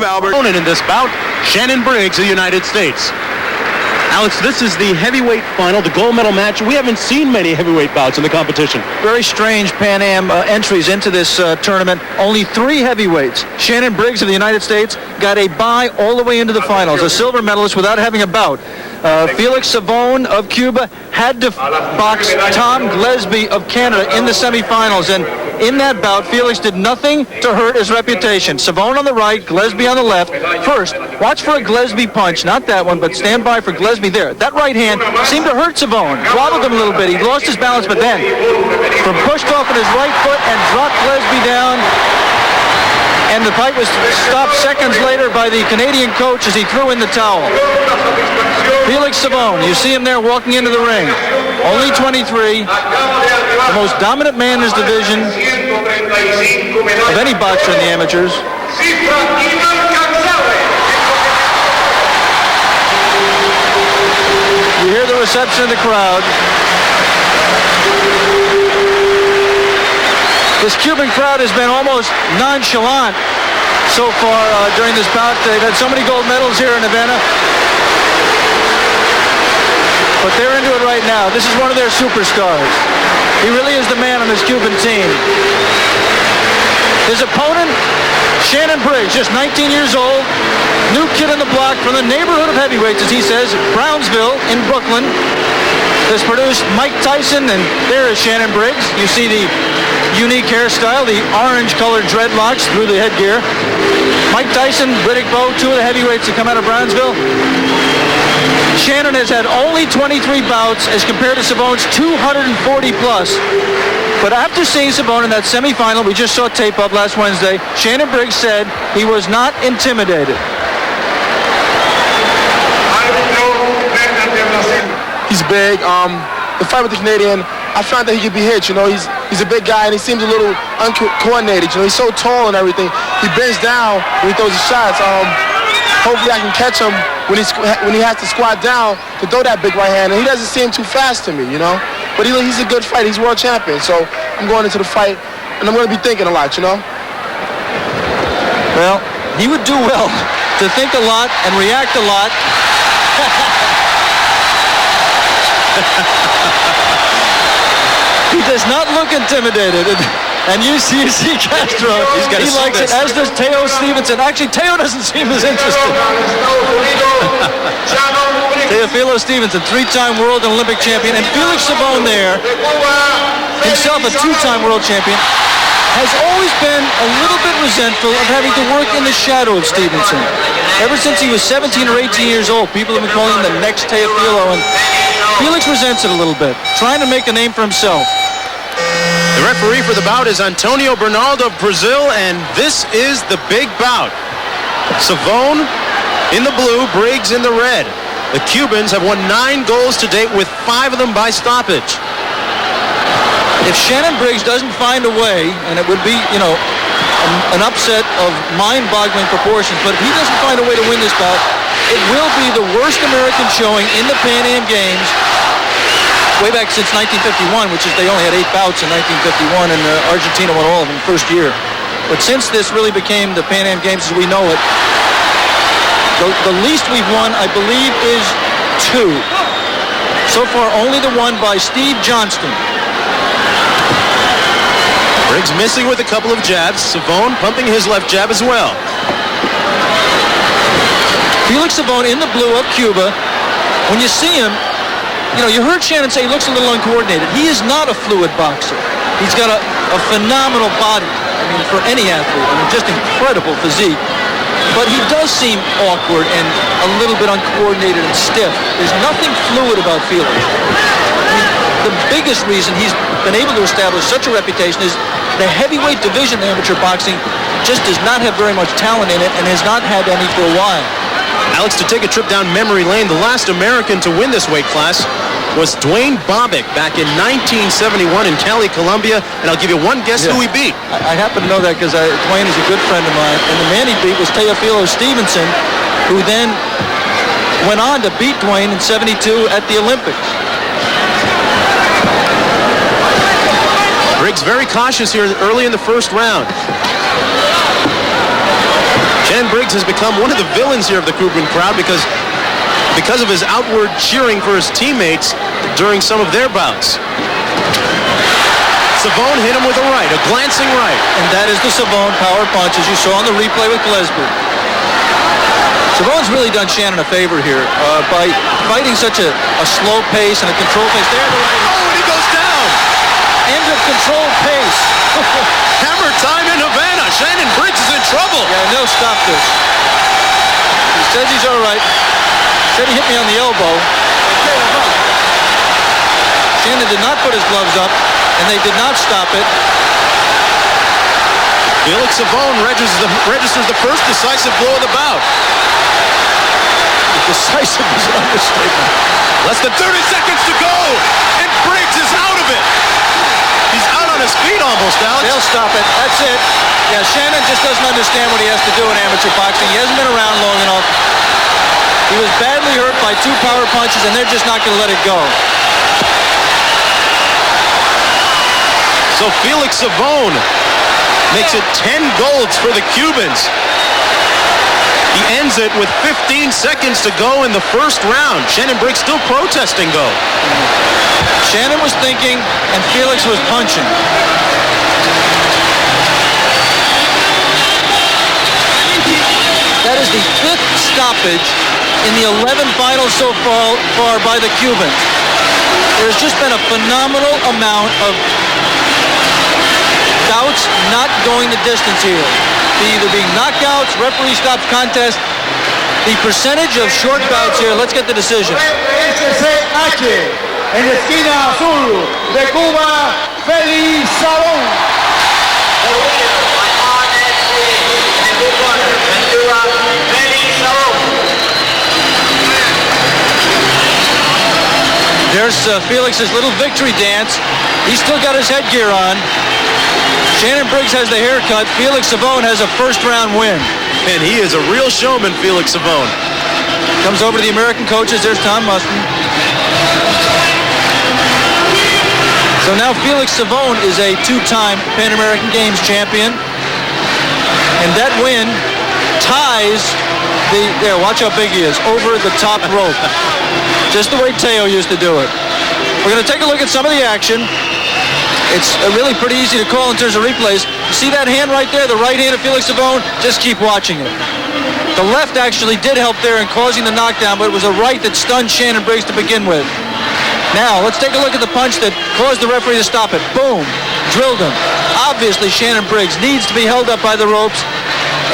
Albert. Opponent in this bout, Shannon Briggs of the United States. Alex, this is the heavyweight final, the gold medal match. We haven't seen many heavyweight bouts in the competition. Very strange Pan Am entries into this tournament. Only 3 heavyweights. Shannon Briggs of the United States got a bye all the way into the finals, a silver medalist without having a bout. Felix Savon of Cuba had to box Tom Glesby of Canada in the semifinals, and in that bout, Felix did nothing to hurt his reputation. Savon on the right, Glesby on the left. First, watch for a Glesby punch, not that one, but stand by for Glesby there. That right hand seemed to hurt Savon, wobbled him a little bit. He lost his balance, but then from pushed off on his right foot and dropped Glesby down. And the fight was stopped seconds later by the Canadian coach as he threw in the towel. Felix Savon, you see him there walking into the ring. Only 23, the most dominant man in his division of any boxer in the amateurs. You hear the reception of the crowd. This Cuban crowd has been almost nonchalant so far during this bout. They've had so many gold medals here in Havana. But they're into it right now. This is one of their superstars. He really is the man on this Cuban team. His opponent, Shannon Briggs, just 19 years old, new kid on the block from the neighborhood of heavyweights, as he says, Brownsville in Brooklyn. Has produced Mike Tyson, and there is Shannon Briggs. You see the unique hairstyle, the orange-colored dreadlocks through the headgear. Mike Tyson, Riddick Bowe, 2 of the heavyweights that come out of Brownsville. Shannon has had only 23 bouts as compared to Savon's 240 plus. But after seeing Savon in that semifinal, we just saw tape up last Wednesday, Shannon Briggs said he was not intimidated. He's big. The fight with the Canadian, I found that he could be hit. You know, he's a big guy and he seems a little uncoordinated. You know, he's so tall and everything. He bends down when he throws his shots. Hopefully I can catch him when he has to squat down to throw that big right hand. And he doesn't seem too fast to me, you know. But he's a good fight. He's world champion. So I'm going into the fight and I'm going to be thinking a lot, you know. Well, he would do well to think a lot and react a lot. He does not look intimidated. And you see Castro, he likes it, as does Teo Stevenson. Actually, Teo doesn't seem as interested. Teofilo Stevenson, 3-time world and Olympic champion. And Felix Savon there, himself a 2-time world champion, has always been a little bit resentful of having to work in the shadow of Stevenson. Ever since he was 17 or 18 years old, people have been calling him the next Teofilo, and Felix resents it a little bit, trying to make a name for himself. The referee for the bout is Antonio Bernaldo of Brazil, and this is the big bout. Savon in the blue, Briggs in the red. The Cubans have won 9 goals to date, with 5 of them by stoppage. If Shannon Briggs doesn't find a way, and it would be, you know, an upset of mind-boggling proportions, but if he doesn't find a way to win this bout, it will be the worst American showing in the Pan Am Games way back since 1951, which is they only had 8 bouts in 1951, and Argentina won all of them first year. But since this really became the Pan Am Games as we know it, the least we've won, I believe, is 2. So far, only the one by Steve Johnston. Briggs missing with a couple of jabs. Savon pumping his left jab as well. Felix Savon in the blue of Cuba. When you see him, you know, you heard Shannon say he looks a little uncoordinated. He is not a fluid boxer. He's got a phenomenal body. I mean, for any athlete. I mean, just incredible physique. But he does seem awkward and a little bit uncoordinated and stiff. There's nothing fluid about Felix. I mean, the biggest reason he's been able to establish such a reputation is the heavyweight division in amateur boxing just does not have very much talent in it and has not had any for a while. Alex, to take a trip down memory lane, the last American to win this weight class was Dwayne Bobbick back in 1971 in Cali, Colombia. And I'll give you one guess who he beat. I happen to know that because Dwayne is a good friend of mine. And the man he beat was Teofilo Stevenson, who then went on to beat Dwayne in 72 at the Olympics. Briggs very cautious here early in the first round. Shannon Briggs has become one of the villains here of the Cuban crowd because of his outward cheering for his teammates during some of their bouts. Savon hit him with a right, a glancing right. And that is the Savon power punch, as you saw on the replay with Klitschko. Savon's really done Shannon a favor here by fighting such a slow pace and a controlled pace. There, the right. Oh, and he goes down. End of controlled pace. Hammer time in Havana. Shannon Briggs is in trouble. Yeah, and they'll stop this. He says he's all right. Said he hit me on the elbow. Shannon did not put his gloves up, and they did not stop it. Felix Savon registers the first decisive blow of the bout. Decisive is an understatement. Less than 30 seconds to go, and Briggs is out of it. He's out on his feet almost, Alex. They'll stop it. That's it. Yeah, Shannon just doesn't understand what he has to do in amateur boxing. He hasn't been around long enough. He was badly hurt by 2 power punches, and they're just not going to let it go. So Felix Savon makes it 10 golds for the Cubans. He ends it with 15 seconds to go in the first round. Shannon Briggs still protesting, though. Shannon was thinking, and Felix was punching. That is the 5th stoppage in the 11 finals so far by the Cubans. There's just been a phenomenal amount of bouts not going the distance here. Either being knockouts, referee stops contest. The percentage of short bouts here, let's get the decision. En la esquina azul de Cuba, Felix Savon. There's Felix's little victory dance. He's still got his headgear on. Shannon Briggs has the haircut. Felix Savon has a first-round win. And he is a real showman, Felix Savon. Comes over to the American coaches. There's Tom Mustin. So now Felix Savon is a 2-time Pan American Games champion. And that win ties there, watch how big he is, over the top rope. Just the way Teo used to do it. We're going to take a look at some of the action. It's really pretty easy to call in terms of replays. You see that hand right there, the right hand of Felix Savon? Just keep watching it. The left actually did help there in causing the knockdown, but it was a right that stunned Shannon Briggs to begin with. Now, let's take a look at the punch that caused the referee to stop it. Boom. Drilled him. Obviously, Shannon Briggs needs to be held up by the ropes.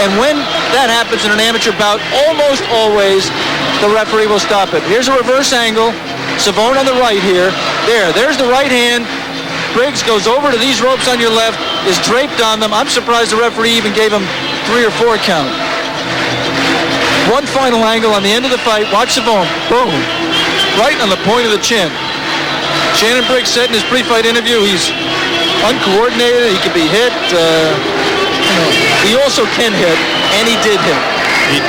And when that happens in an amateur bout, almost always the referee will stop it. Here's a reverse angle. Savon on the right here. There's the right hand. Briggs goes over to these ropes on your left, is draped on them. I'm surprised the referee even gave him 3 or 4 count. One final angle on the end of the fight. Watch Savon. Boom. Right on the point of the chin. Shannon Briggs said in his pre-fight interview he's uncoordinated, he can be hit. He also can hit, and he did hit.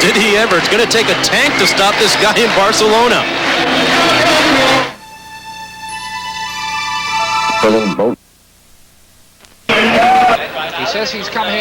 Did he ever? It's going to take a tank to stop this guy in Barcelona. He says he's come here.